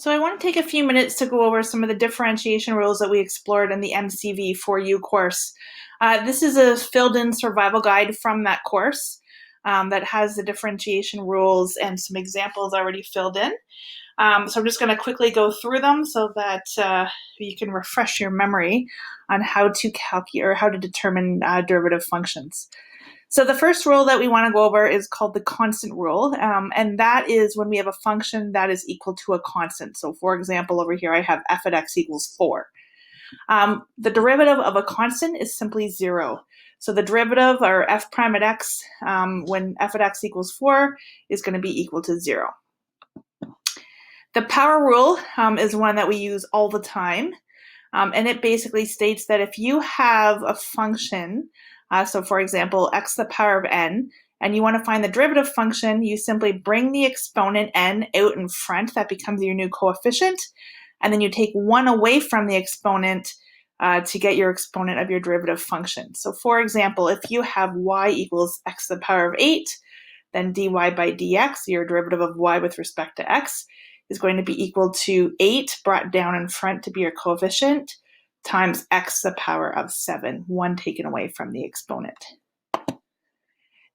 So I want to take a few minutes to go over some of the differentiation rules that we explored in the MCV4U course. This is a filled-in survival guide from that course that has the differentiation rules and some examples already filled in. So I'm just going to quickly go through them so that you can refresh your memory on how to calculate or how to determine derivative functions. So the first rule that we want to go over is called the constant rule, and that is when we have a function that is equal to a constant. So for example, over here I have f at x equals 4. The derivative of a constant is simply 0. So the derivative, or f prime at x, when f at x equals 4, is going to be equal to 0. The power rule is one that we use all the time, and it basically states that if you have a function, so for example, x to the power of n, and you want to find the derivative function, you simply bring the exponent n out in front. That becomes your new coefficient. And then you take 1 away from the exponent to get your exponent of your derivative function. So for example, if you have y equals x to the power of 8, then dy by dx, your derivative of y with respect to x, is going to be equal to 8 brought down in front to be your coefficient, times x to the power of 7, 1 taken away from the exponent.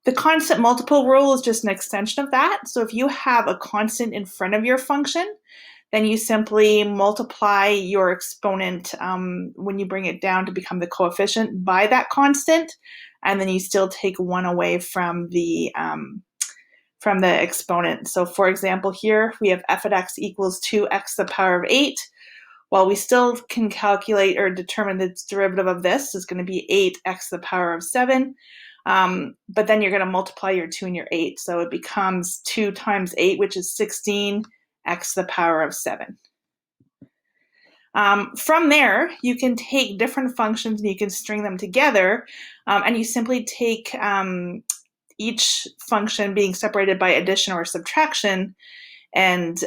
The constant multiple rule is just an extension of that. So if you have a constant in front of your function, then you simply multiply your exponent when you bring it down to become the coefficient by that constant, and then you still take 1 away from the exponent. So for example, here we have f at x equals 2x to the power of 8. Well, we still can calculate or determine the derivative of this is going to be 8x to the power of 7, but then you're going to multiply your 2 and your 8. So it becomes 2 times 8, which is 16x to the power of 7. From there, you can take different functions and you can string them together, and you simply take each function being separated by addition or subtraction and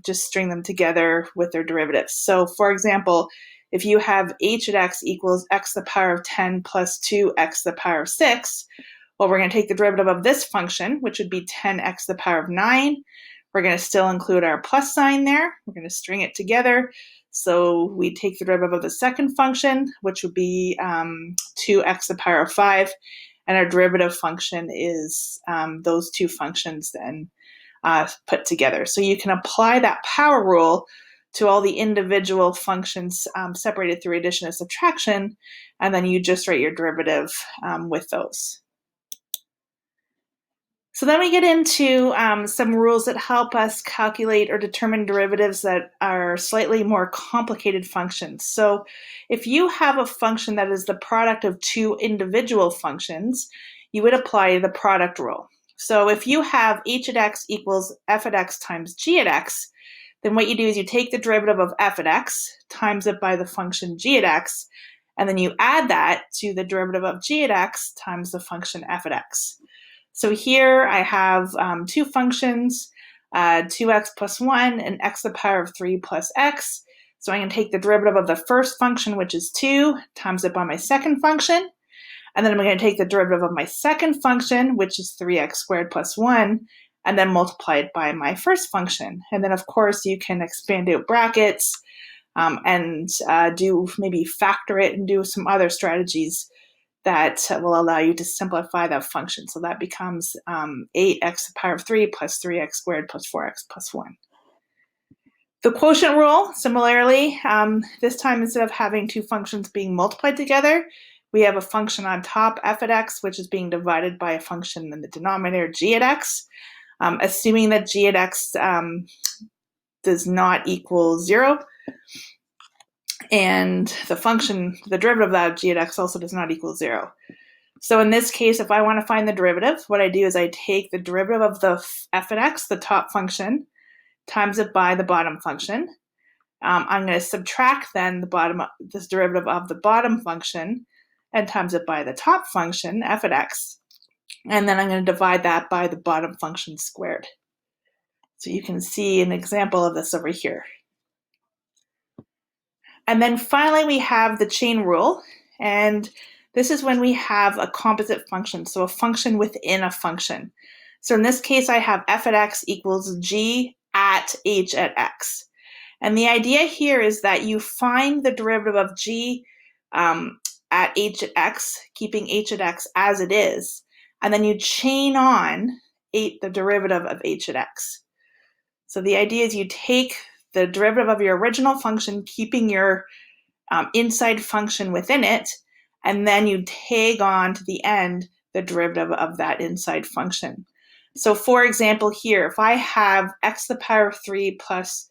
just string them together with their derivatives. So for example, if you have h at x equals x to the power of 10 plus 2x to the power of 6, well, we're going to take the derivative of this function, which would be 10x to the power of 9. We're going to still include our plus sign there. We're going to string it together. So we take the derivative of the second function, which would be 2x to the power of 5. And our derivative function is those two functions then put together. So you can apply that power rule to all the individual functions separated through addition and subtraction, and then you just write your derivative with those. So then we get into some rules that help us calculate or determine derivatives that are slightly more complicated functions. So if you have a function that is the product of two individual functions, you would apply the product rule. So if you have h at x equals f at x times g at x, then what you do is you take the derivative of f at x, times it by the function g at x, and then you add that to the derivative of g at x times the function f at x. So here I have two functions, 2x plus 1 and x to the power of 3 plus x. So I'm going to take the derivative of the first function, which is 2, times it by my second function. And then I'm going to take the derivative of my second function, which is 3x squared plus 1, and then multiply it by my first function. And then, of course, you can expand out brackets and do maybe factor it and do some other strategies that will allow you to simplify that function. So that becomes 8x to the power of 3 plus 3x squared plus 4x plus 1. The quotient rule, similarly, this time instead of having two functions being multiplied together, we have a function on top, f at x, which is being divided by a function in the denominator, g at x. Assuming that g at x does not equal 0, and the function, the derivative of that g at x also does not equal 0. So in this case, if I want to find the derivative, what I do is I take the derivative of the f at x, the top function, times it by the bottom function. I'm going to subtract then this derivative of the bottom function and times it by the top function, f at x. And then I'm going to divide that by the bottom function squared. So you can see an example of this over here. And then finally, we have the chain rule. And this is when we have a composite function, so a function within a function. So in this case, I have f at x equals g at h at x. And the idea here is that you find the derivative of g at h at x, keeping h at x as it is, and then you chain on the derivative of h at x. So the idea is you take the derivative of your original function, keeping your inside function within it, and then you tag on to the end the derivative of that inside function. So for example here, if I have x to the power of 3 plus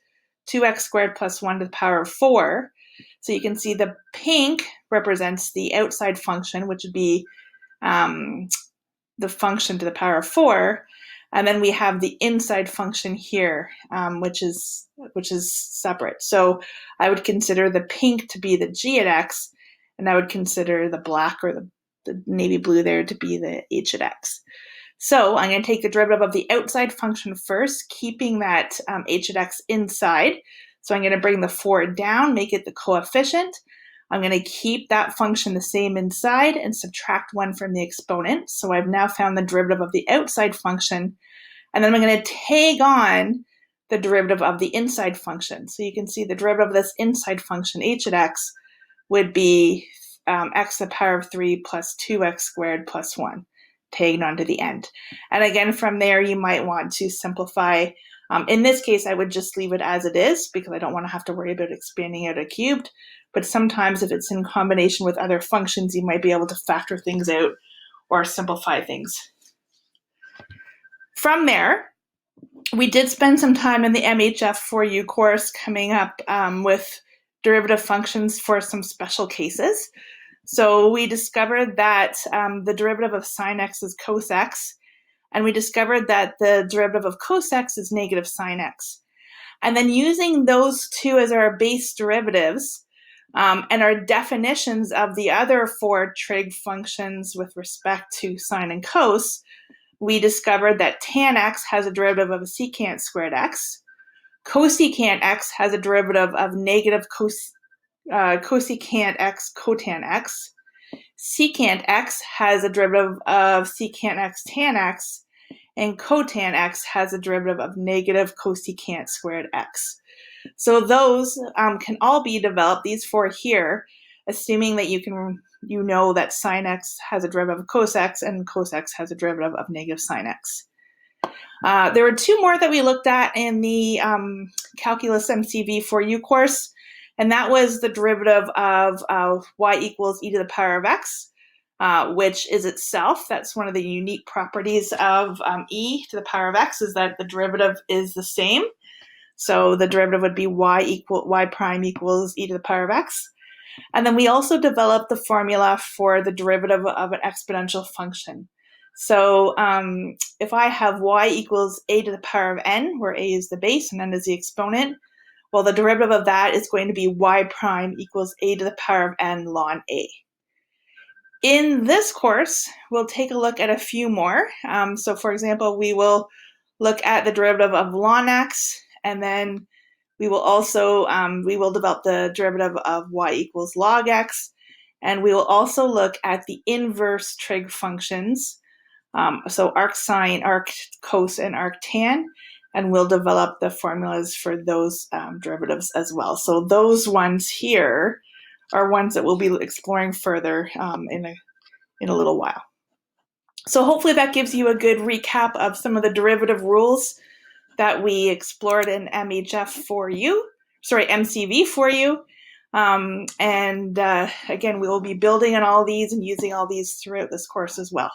2x squared plus 1 to the power of 4, so you can see the pink represents the outside function, which would be the function to the power of 4, and then we have the inside function here, which is separate. So I would consider the pink to be the g at x, and I would consider the black or the navy blue there to be the h at x. So I'm going to take the derivative of the outside function first, keeping that h at x inside. So I'm going to bring the 4 down, make it the coefficient. I'm going to keep that function the same inside and subtract 1 from the exponent. So I've now found the derivative of the outside function. And then I'm going to tag on the derivative of the inside function. So you can see the derivative of this inside function, h at x, would be x to the power of 3 plus 2x squared plus 1, tagged onto the end. And again, from there, you might want to simplify. In this case, I would just leave it as it is because I don't want to have to worry about expanding out a cubed. But sometimes if it's in combination with other functions, you might be able to factor things out or simplify things. From there, we did spend some time in the MHF4U course coming up with derivative functions for some special cases. So we discovered that the derivative of sine x is cos x, and we discovered that the derivative of cos x is negative sine x. And then using those two as our base derivatives and our definitions of the other 4 trig functions with respect to sine and cos, we discovered that tan x has a derivative of secant squared x, cosecant x has a derivative of negative cosecant x cotan x, secant x has a derivative of secant x tan x, and cotan x has a derivative of negative cosecant squared x. So those can all be developed, these 4 here, assuming that you know that sine x has a derivative of cos x and cos x has a derivative of negative sine x. There were 2 more that we looked at in the Calculus MCV4U course, and that was the derivative of y equals e to the power of x, which is itself, that's one of the unique properties of e to the power of x, is that the derivative is the same. So the derivative would be y prime equals e to the power of x. And then we also developed the formula for the derivative of an exponential function. So if I have y equals a to the power of n, where a is the base and n is the exponent, well, the derivative of that is going to be y prime equals a to the power of n ln a. In this course, we'll take a look at a few more. So for example, we will look at the derivative of ln x, and then we will also develop the derivative of y equals log x, and we will also look at the inverse trig functions, so arcsine, arccos, and arctan, and we'll develop the formulas for those derivatives as well. So those ones here are ones that we'll be exploring further in a little while. So hopefully that gives you a good recap of some of the derivative rules that we explored in MCV4U. Again, we will be building on all these and using all these throughout this course as well.